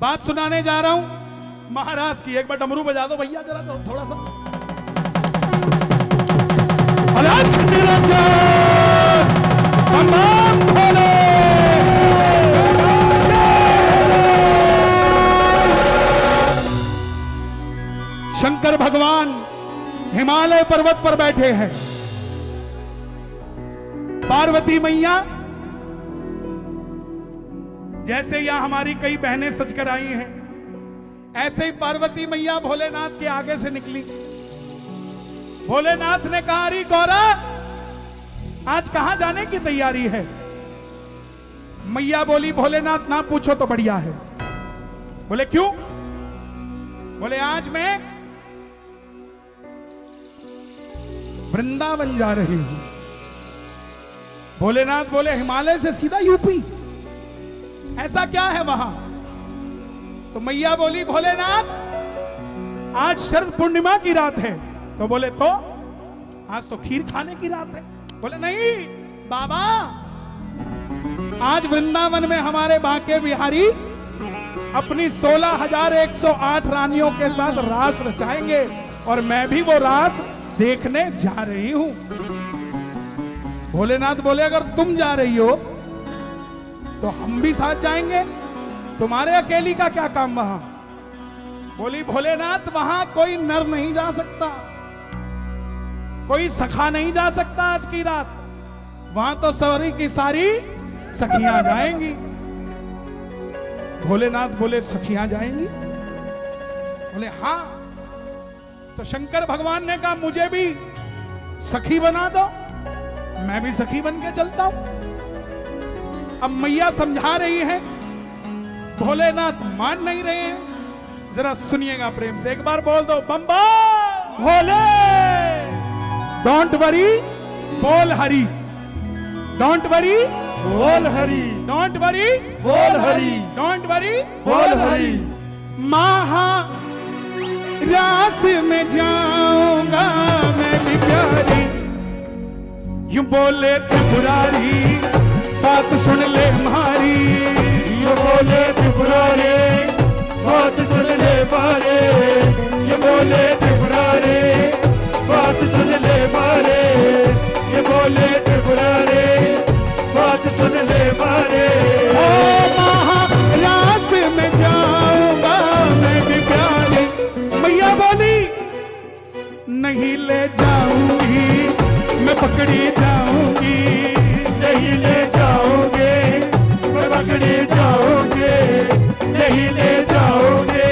बात सुनाने जा रहा हूं महाराज की। एक बार डमरू बजा दो भैया जरा, तो थोड़ा सा। अलख निरंजन भगवान भोले, शंकर भगवान हिमालय पर्वत पर बैठे हैं। पार्वती मैया जैसे यहां हमारी कई बहनें सजकर आई हैं, ऐसे ही पार्वती मैया भोलेनाथ के आगे से निकली। भोलेनाथ ने कहा, अरे गौरा आज कहां जाने की तैयारी है? मैया बोली, भोलेनाथ ना पूछो तो बढ़िया है। बोले क्यों? बोले आज मैं वृंदावन जा रही हूं। भोलेनाथ बोले, हिमालय से सीधा यूपी, ऐसा क्या है वहां? तो मैया बोली, भोलेनाथ आज शरद पूर्णिमा की रात है। तो बोले तो आज तो खीर खाने की रात है। बोले नहीं बाबा, आज वृंदावन में हमारे बांके बिहारी अपनी 16,108 रानियों के साथ रास रचाएंगे और मैं भी वो रास देखने जा रही हूं। भोलेनाथ बोले, अगर तुम जा रही हो तो हम भी साथ जाएंगे, तुम्हारे अकेली का क्या काम वहां? बोली, भोलेनाथ वहां कोई नर नहीं जा सकता, कोई सखा नहीं जा सकता आज की रात, वहां तो सारी की सारी सखियां जाएंगी। भोलेनाथ बोले, सखियां जाएंगी? बोले हां। तो शंकर भगवान ने कहा, मुझे भी सखी बना दो, मैं भी सखी बन के चलता हूं। अब मैया समझा रही है, भोलेनाथ मान नहीं रहे हैं। जरा सुनिएगा प्रेम से, एक बार बोल दो बम्बा भोले। डोंट वरी बोल हरी, डोंट वरी बोल हरी, डोंट वरी बोल हरी, डोंट वरी बोल हरी। महा रास में जाऊंगा मैं भी प्यारी, यूं बोले त्रिपुरारी, बात सुन ले मारी। ये बोले त्रिपुरारी, बात सुन ले मारे। ये बोले त्रिपुरारी, बात सुन ले मारे। ये बोले त्रिपुरारी, बात सुन ले मारे। ओ महारास में जाऊंगा मैं भी प्यारी। मैया बोली, नहीं ले जाऊंगी मैं पकड़ी जाऊंगी, नहीं ले जाओगे मैं पकड़े जाओगे, नहीं ले जाओगे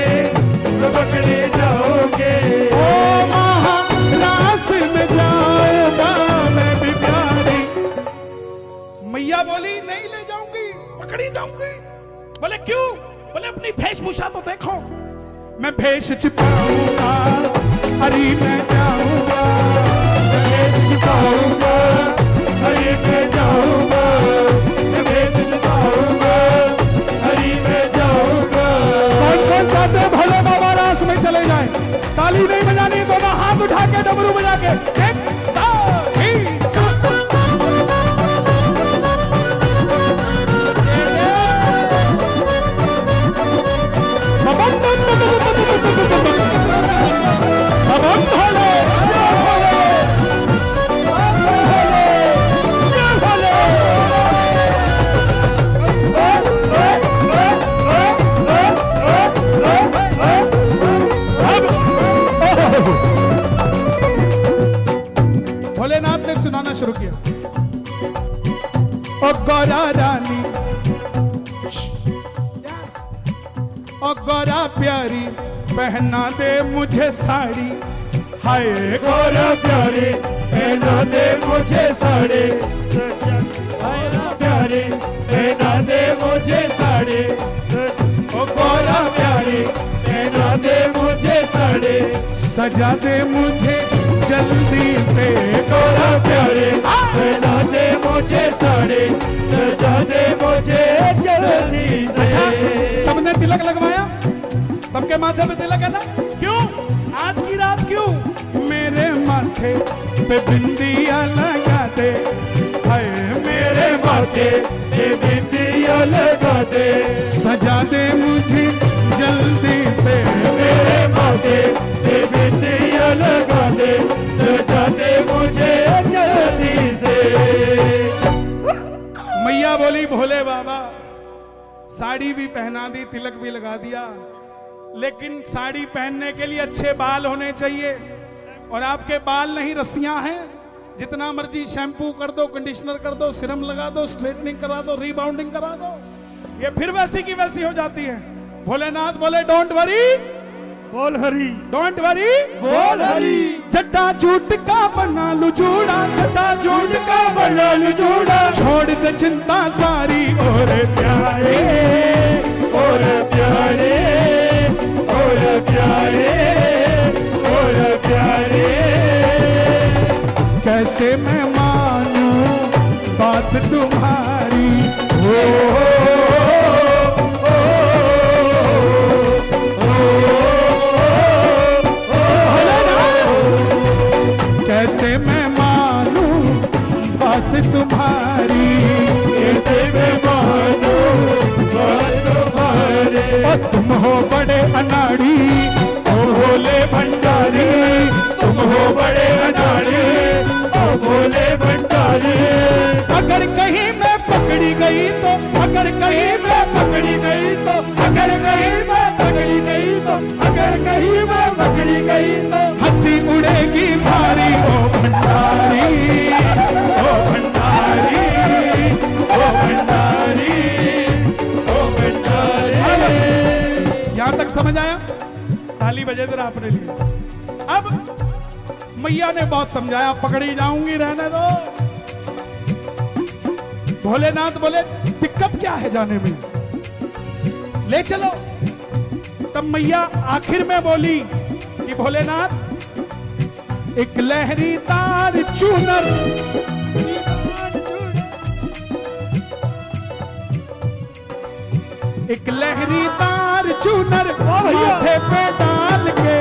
मैं पकड़े जाओगे। ओ महारास में जाऊंगा मैं भी प्यारी। मैया बोली, नहीं ले जाऊंगी, पकड़ी जाऊंगी। बोले क्यों? बोले अपनी वेशभूषा तो देखो, मैं भेष छिपाऊंगा, हरी मैं जाऊंगा, मैं भेष छिपाऊंगा, हरी मैं जाऊंगा, मैं भेष छिपाऊंगा, हरी मैं जाऊंगा। कौन कौन चाहते हैं भोले बाबा रास में चले जाएं? ताली नहीं बजानी, दोनों हाथ उठा के डमरू बजा के एक, दो, तीन, भोलेनाथ ने सुनाना शुरू किया। ओ गौरा रानी, ओ गौरा प्यारी, पहना दे मुझे साड़ी। हाय गौरा प्यारे, पहना दे मुझे साड़ी। गौरा प्यारे, पहना दे मुझे साड़ी। ओ गौरा प्यारे, पहना दे मुझे साड़ी। सजा दे मुझे जल्दी से। गौरा प्यारे, पहना दे मुझे साड़ी। सजा दे मुझे जल्दी से। सबने तिलक लगवाया, सबके माथे पे तिलक है ना? क्यों? आज की रात क्यों? मेरे माथे पे बिंदिया लगा दे। हाय मेरे माथे पे बिंदिया लगा दे। सजा दे मुझे साड़ी भी पहना दी, तिलक भी लगा दिया, लेकिन साड़ी पहनने के लिए अच्छे बाल होने चाहिए। और आपके बाल नहीं रस्सियां हैं, जितना मर्जी शैम्पू कर दो, कंडीशनर कर दो, सीरम लगा दो, स्ट्रेटनिंग करा दो, रीबाउंडिंग करा दो, ये फिर वैसी की वैसी हो जाती है। भोलेनाथ बोले डोंट वरी, बोल हरी, डोंट वरी, बोल हरी। चट्टा चूट का बना लू जूड़ा, चट्टा चूट का बना लू जूड़ा, छोड़ दे चिंता सारी और प्यारे, और प्यारे, और प्यारे, और प्यारे। कैसे मैं मानूं बात तुम्हारी, कैसे मैं मानूं बात तुम्हारी, कैसे मैं मानूं बात तुम्हारी। और तुम हो बड़े अनाड़ी, ओ भोले भंडारी, तुम हो बड़े अनाड़ी, ओ भोले भंडारी। अगर कहीं मैं पकड़ी गई तो, अगर कहीं मैं पकड़ी गई तो, अगर कहीं मैं पकड़ी गई तो, अगर कहीं मैं पकड़ी गई तो, हंसी उड़ेगी भारी ओ भंडारी, ओ भंडारी, ओ भंडारी, ओ भंडारी। यहां तक समझ आया? ताली बजे जरा अपने लिए। अब मैया ने बहुत समझाया, पकड़ी जाऊंगी, रहने दो। भोलेनाथ बोले दिक्कत क्या है जाने में, ले चलो। तब मैया आखिर में बोली कि भोलेनाथ एक लहरी तार चूनर, एक लहरी तार चूनर माथे पे डाल के,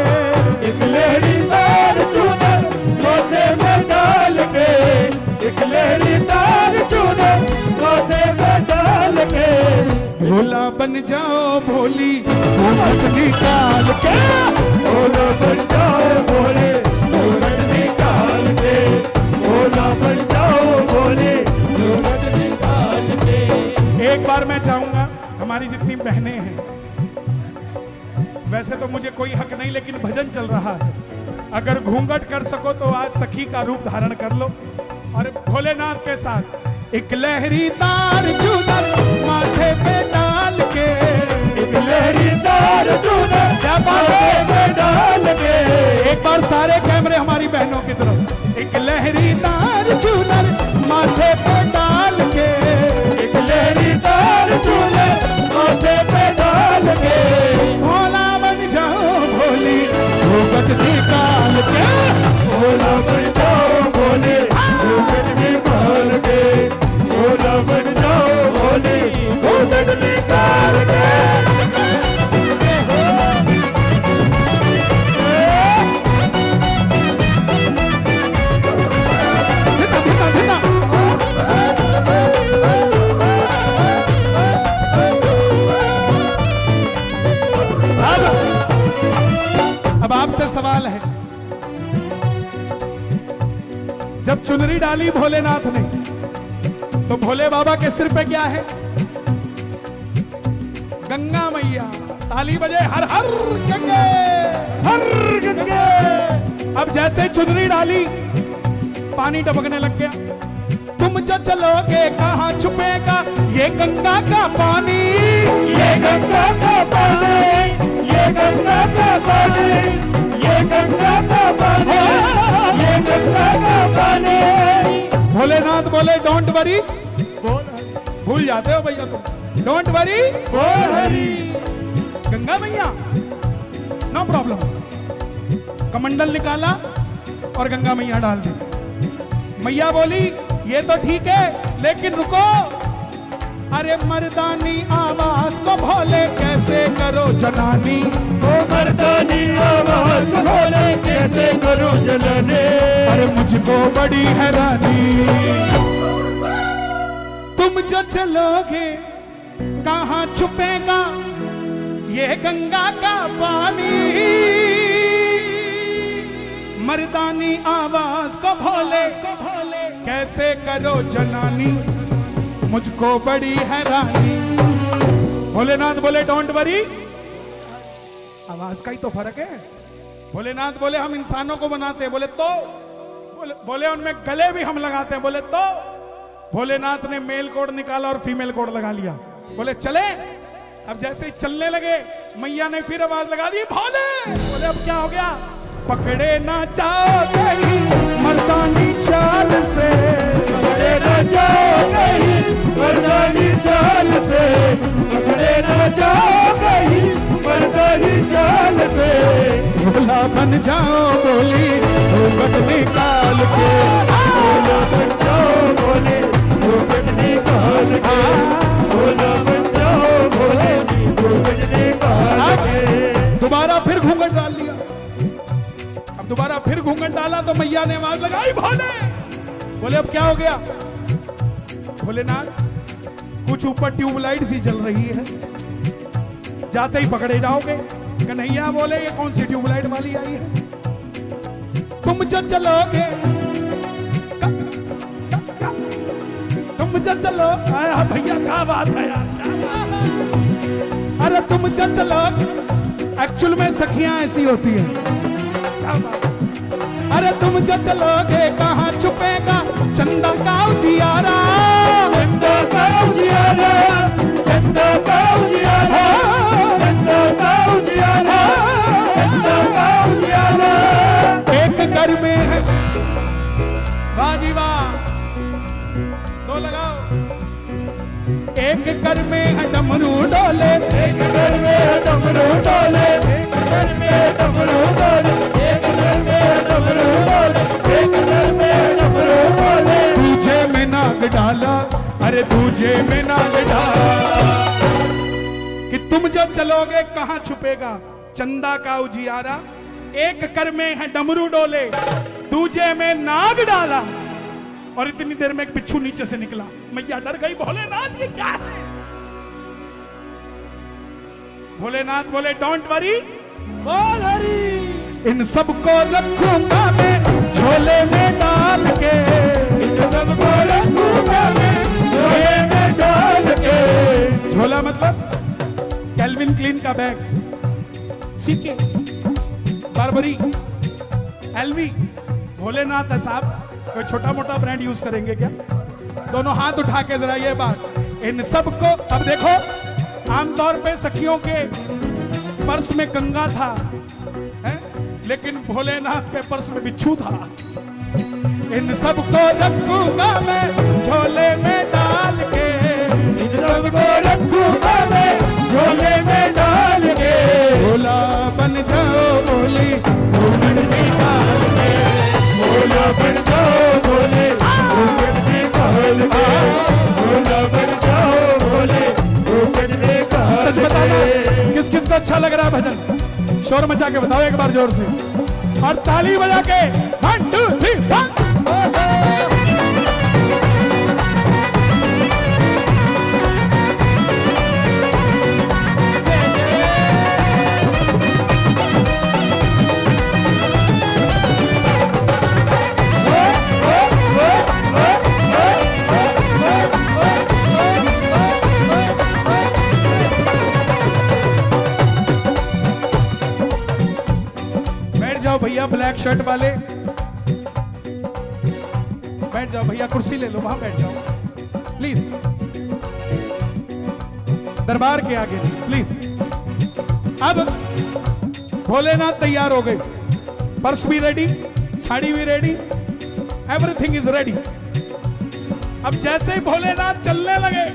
एक लहरी तार चूनर माथे में डाल के, एक लहरी तार चूनर माथे में डाल के। भोला बन जाओ भोली घूंघट निकाल के, भोला बन जाओ भोले घूंघट निकाल के, भोला बन जाओ भोले घूंघट निकाल के। एक बार मैं चाहूंगा हमारी जितनी बहनें हैं, वैसे तो मुझे कोई हक नहीं, लेकिन भजन चल रहा है, अगर घूंघट कर सको तो आज सखी का रूप धारण कर लो और भोलेनाथ के साथ एक लहरी तार चूनर माथे पे डाल के, एक लहरी तार चूनर क्या बात माथे है? में डाल के। एक बार सारे कैमरे हमारी बहनों की तरफ, एक लहरी तार चूनर माथे पे डाल के, एक लहरी तार चूनर माथे पे डाल के। भोला बन जाओ भोली घूंघट निकाल के, भोला बन जाओ भोले घूंघट निकाल के, भोला बन जाओ भोले घूंघट निकाल के। अब आपसे सवाल है, जब चुनरी डाली भोलेनाथ ने तो भोले बाबा के सिर पे क्या है? गंगा मैया। ताली बजे हर हर गंगे, हर गंगे। अब जैसे चुनरी डाली पानी टपकने लग गया। तुम जो चलोगे कहाँ छुपेगा ये गंगा का पानी, ये गंगा का पानी, ये गंगा का पानी, ये गंगा का पानी, ये गंगा का पानी। भोलेनाथ बोले डोंट वरी, बोल भूल जाते हो भैया तुम, डोंट वरी, बोल हरी। गंगा मैया नो प्रॉब्लम। कमंडल निकाला और गंगा मैया डाल दी। मैया बोली ये तो ठीक है, लेकिन रुको, अरे मर्दानी आवाज को भोले कैसे करो जनानी, ओ मर्दानी आवाज को भोले कैसे करो जनाने। अरे मुझको बड़ी हैरानी, तुम जो चलोगे कहाँ छुपेगा ये गंगा का पानी, मर्दानी आवाज को भोले कैसे करो जनानी, मुझको बड़ी हैरानी। भोलेनाथ बोले डोंट वरी, आवाज का ही तो फर्क है। भोलेनाथ बोले हम इंसानों को बनाते हैं, बोले तो, बोले उनमें गले भी हम लगाते हैं, बोले तो। भोलेनाथ ने मेल कोड निकाला और फीमेल कोड लगा लिया, बोले चले। अब जैसे ही चलने लगे मैया ने फिर आवाज लगा दी भोले। बोले अब क्या हो गया? पकड़े ना जाओ कहीं मर्दानी चाल से, पकड़े ना जाओ कहीं मर्दानी चाल से, पकड़े ना जाओ कहीं मर्दानी चाल से। भोला बन जाओ बोली घूंघट निकाल के, भोला बन जाओ बोले घूंघट निकाल के, भोला बन जाओ बोले घूंघट निकाल के। दोबारा फिर घूंघट डाल दिया। अब दोबारा फिर घूंघट डाला तो मैया ने आवाज लगाई भोले। बोले अब क्या हो गया? भोलेनाथ कुछ ऊपर ट्यूबलाइट सी जल रही है, जाते ही पकड़े जाओगे। कन्हैया बोले ये कौन सी ट्यूबलाइट वाली आई है? तुम जो चलोगे, तुम जो चलो, आया भैया क्या बात है यार, अरे तुम जो चलोगे। एक्चुअल में सखियां ऐसी होती है, क्या बात? अरे तुम जो चलोगे कहाँ छुपेगा चंदा का उजियारा, चंदा का उजियारा, चंदा का उजियारा, चंदा का उजियारा, चंदा का उजियारा। एक घर में है, वाह जी वाह, दो लगाओ। एक घर में है डमरू डोले, एक घर में है डमरू डोले, एक घर में है डमरू डोले, एक घर में है डमरू डोले, एक घर में है डमरू डोले। तुझे में नाग डाला, अरे तुझे में नाग डाला, कि तुम जब चलोगे कहाँ छुपेगा चंदा का उजियारा। एक कर में है डमरू डोले, दूजे में नाग डाला। और इतनी देर में एक बिच्छू नीचे से निकला। मैया डर गई, भोलेनाथ ये क्या है? भोलेनाथ बोले डोंट वरी, बोल हरी। इन सबको रखूंगा मैं झोले में डाल के, इन सबको रखूंगा मैं झोले में डाल के। झोला मतलब कैल्विन क्लीन का bag, CK, Burberry, LV. Bholenath है साहब, कोई छोटा मोटा ब्रांड यूज करेंगे क्या? दोनों हाथ उठा के जरा ये बात। इन सबको अब देखो, आमतौर पे सखियों के पर्स में गंगा था, है? लेकिन भोलेनाथ के पर्स में बिच्छू था। इन सबको रखूंगा मैं झोले में डाल के, इन सबको रखूंगा मैं झोले में डाल के। भोला बन जाओ बोली घूंघट निकाल के, भोला बन जाओ बोले घूंघट निकाल के, भोला बन जाओ बोले घूंघट निकाल सच बताना किस किस को अच्छा लग रहा है भजन? शोर मचा के बताओ एक बार जोर से, और ताली बजा के 1 2 3 1। भैया ब्लैक शर्ट वाले बैठ जाओ, भैया कुर्सी ले लो, वहां बैठ जाओ प्लीज, दरबार के आगे प्लीज। अब भोलेनाथ तैयार हो गए, पर्स भी रेडी, साड़ी भी रेडी, एवरीथिंग इज रेडी। अब जैसे ही भोलेनाथ चलने लगे,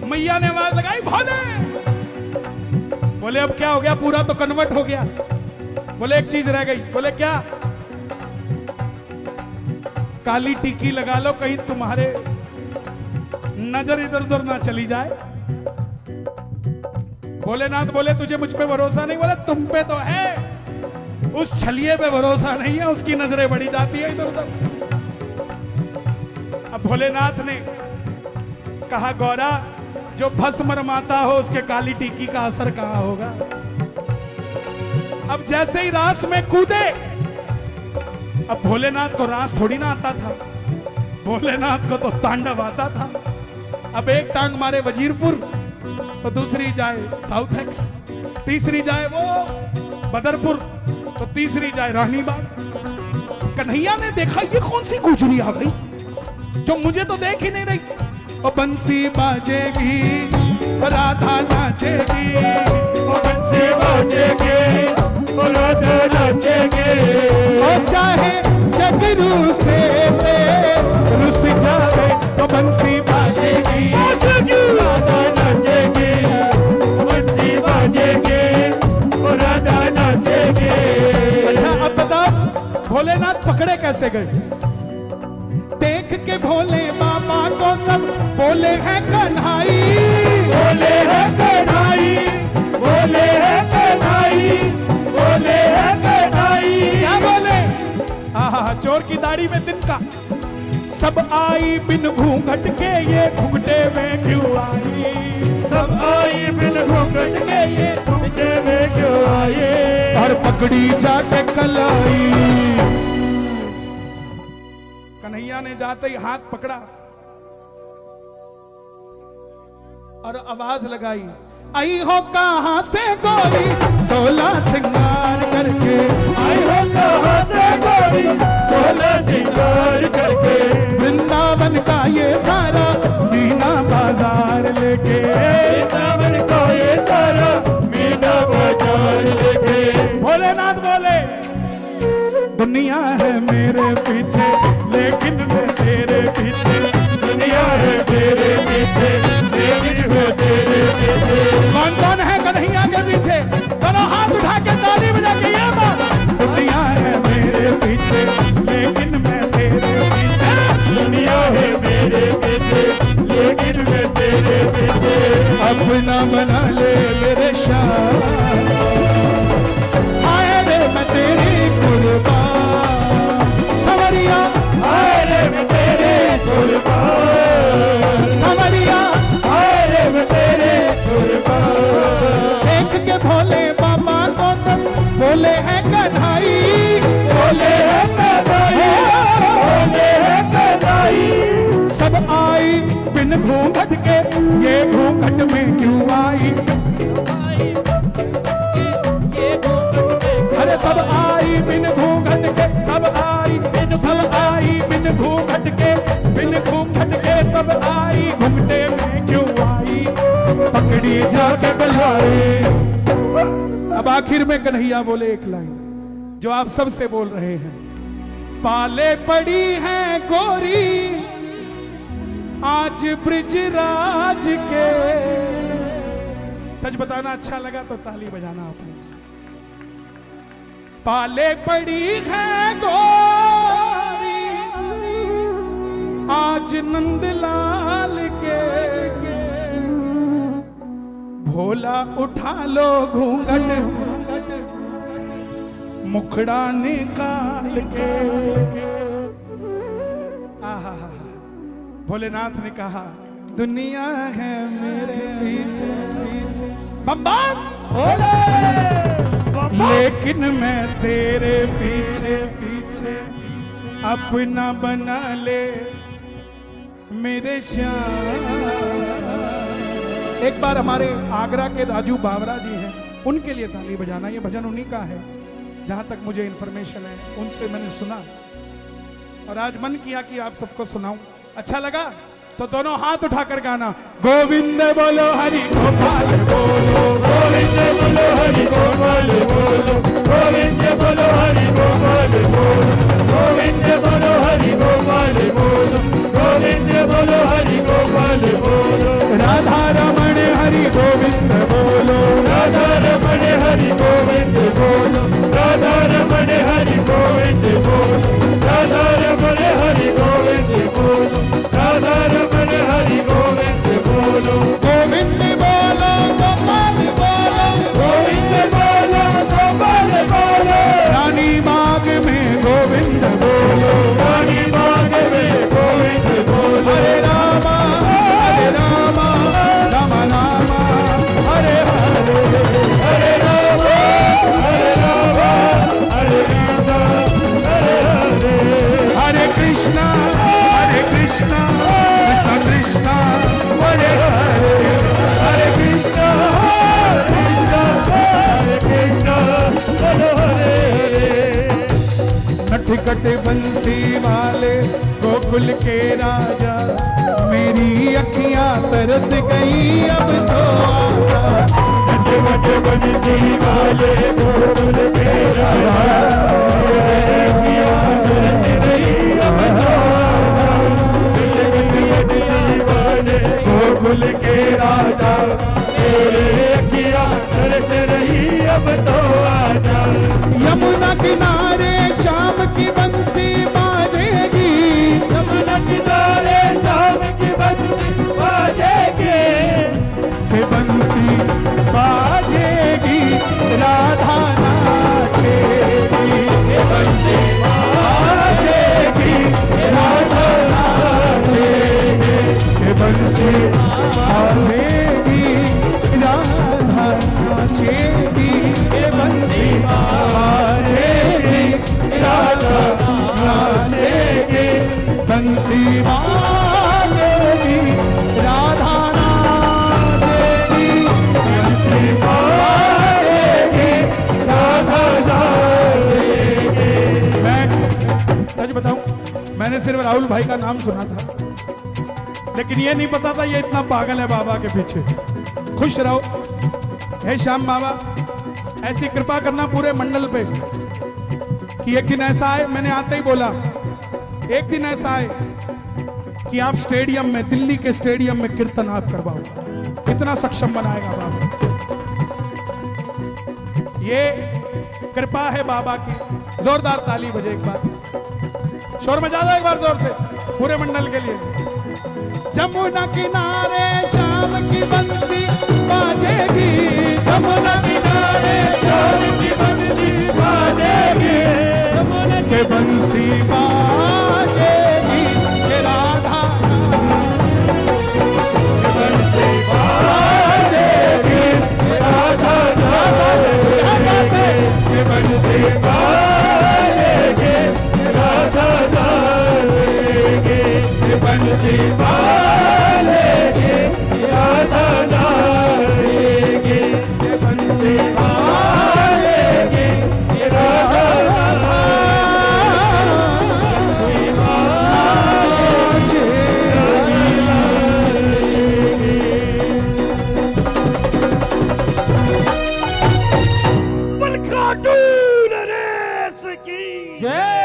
मैया ने आवाज लगाई भोले। बोले अब क्या हो गया? पूरा तो कन्वर्ट हो गया। बोले एक चीज रह गई। बोले क्या? काली टिक्की लगा लो, कहीं तुम्हारे नजर इधर उधर ना चली जाए। भोलेनाथ बोले तुझे मुझ पे भरोसा नहीं? बोले तुम पे तो है, उस छलिए पे भरोसा नहीं है, उसकी नजरें बढ़ी जाती है इधर उधर। अब भोलेनाथ ने कहा गौरा, जो भस्म रमाता हो उसके काली टिक्की का असर कहां होगा? अब जैसे ही रास में कूदे, अब भोलेनाथ को रास थोड़ी ना आता था, भोलेनाथ को तो तांडव आता था। अब एक टांग मारे वजीरपुर, तो दूसरी जाए साउथ एक्स, तीसरी जाए वो बदरपुर, तो तीसरी जाए रानीबाग। कन्हैया ने देखा ये कौन सी गुजरी आ गई जो मुझे तो देख ही नहीं रही। ओ बंसी बाजेगी, राधा नाचेगी, ओ बंसी बाजेगी, ओ राधा नाचेगी। ओ चाहे जगरू से रुस जावे, तो बंसी बाजेगी, राधा नाचेगी, बंसी बाजेगी, ओ राधा नाचेगी। अच्छा अब बताओ भोलेनाथ पकड़े कैसे गए? देख के भोले बाबा को तब बोले हैं कन्हाई, बोले है कन्हाई, बोले है कन्हाई, बोले है कन्हाई। क्या बोले? आहा चोर की दाढ़ी में तिनका। सब आई बिन घूंघट के, ये घुंघटे में क्यों आई? सब आई बिन घूंघट के, ये घूंघटे में क्यों आए? और पकड़ी जाके कलाई। कन्हैया ने जाते ही हाथ पकड़ा और आवाज लगाई, आई हो कहां से गोरी 16 सिंगार करके, आई हो कहां से गोरी 16 सिंगार करके। वृंदावन का ये सारा मीना बाजार लेके, वृंदावन का ये सारा मीना बाजार लेके। भोलेनाथ बोले दुनिया है मेरे पीछे लेकिन मैं तेरे पीछे, दुनिया है तेरे पीछे लेकिन मैं तेरे पीछे। कौन कौन है कन्हैया के पीछे? दोनों हाथ उठा के ताली बजा के ये बात, दुनिया है मेरे पीछे लेकिन मैं तेरे पीछे, दुनिया है मेरे पीछे लेकिन मैं तेरे पीछे। अपना बना ले मेरे शाह, आए रे मैं तेरी कुर्बान, समरिया आए रे मैं तेरे कुर्बान, समरिया आए रे मैं तेरे कुर्बान। देख के भोले बाबा को तब बोले हैं कन्हाई, बोले है कन्हाई, बोले है कन्हाई। सब आई बिन घूंघट के, ये घूंघट में क्यों आई? अरे सब आई बिन घूंघट के, सब आई बिन घूंघट के, बिन घूंघट के सब आई, घूंघटे में क्यों आई? पकड़ी जाके बुलाए। अब आखिर में कन्हैया बोले एक लाइन जो आप सबसे बोल रहे हैं, पाले पड़ी हैं गोरी आज ब्रिजराज के। सच बताना अच्छा लगा तो ताली बजाना आपने। पाले पड़ी है गोरी आज नंदलाल के, भोला उठा लो घूंघट मुखड़ा निकाल के। आहा भोलेनाथ ने कहा दुनिया है मेरे पीछे पीछे, बम बम भोले, लेकिन मैं तेरे पीछे पीछे, अपना बना ले मेरे श्याम। एक बार हमारे आगरा के राजू बावरा जी हैं, उनके लिए ताली बजाना। ये भजन उन्हीं का है जहां तक मुझे इंफॉर्मेशन है, उनसे मैंने सुना और आज मन किया कि आप सबको सुनाऊं। अच्छा लगा तो दोनों हाथ उठाकर गाना, गोविंद बोलो हरि गोपाल बोलो, गोविंद बोलो हरि गोपाल बोलो, गोविंद बोलो हरि गोपाल बोलो, गोविंद बोलो हरि गोपाल बोलो, गोविंद बोलो हरि गोपाल बोलो। राधा रमण हरि गोविंद बोलो, राधा रमण हरि गोविंद बोलो, राधा रमण हरि गोविंद बोलो, राधा रमण हरि गोविंद बोलो, राधा रमण हरि गोविंद बोलो। गोविंद बोलो गोपाल बोलो, कटे बंसी वाले गोकुल के राजा, मेरी अखियां तरस गई अब तो आजा। कटे कटे बंसी वाले गोकुल के राजा, मेरी अखियां तरस गई अब तो आजा। कटे कटे बंसी वाले गोकुल के राजा, मेरी अखियां तरस रही अब तो आजा। यमुना किनारे शाम की बंसी बाजेगी, यमुना किनारे शाम की बंसी बाजेगी, के बंसी बाजेगी राधा नाचेगी, के बंसी बाजेगी राधा नाचेगी, के बंसी बाजेगी राधा नाचेगी, के बंसी बाजेगी राधा नाचेगी, बंसी बाजेगी राधा नाचेगी, बंसी बाजेगी राधा नाचेगी। मैं सच बताऊं, मैंने सिर्फ राहुल भाई का नाम सुना था, लेकिन ये नहीं पता था ये इतना पागल है बाबा के पीछे। खुश रहो हे श्याम बाबा, ऐसी कृपा करना पूरे मंडल पे कि एक दिन ऐसा आए, मैंने आते ही बोला, एक दिन ऐसा आए कि आप स्टेडियम में, दिल्ली के स्टेडियम में कीर्तन आप करवाओ। कितना सक्षम बनाएगा बाबा, ये कृपा है बाबा की। जोरदार ताली बजे एक बार, शोर मचा दो एक बार जोर से पूरे मंडल के लिए। जमुना किनारे शाम की बंसी बाजेगी, यमुना किनारे शाम की बंसी बाजेगी, यमुना के बंसी बाजेगी के राधा बंसी बाजेगी राधा नाचेगी, के बंसी बाजेगी राधा नाचेगी, के बंसी बाजेगी राधा नाचेगी, के बंसी बाजेगी राधा मलकाटू नरेश की जय।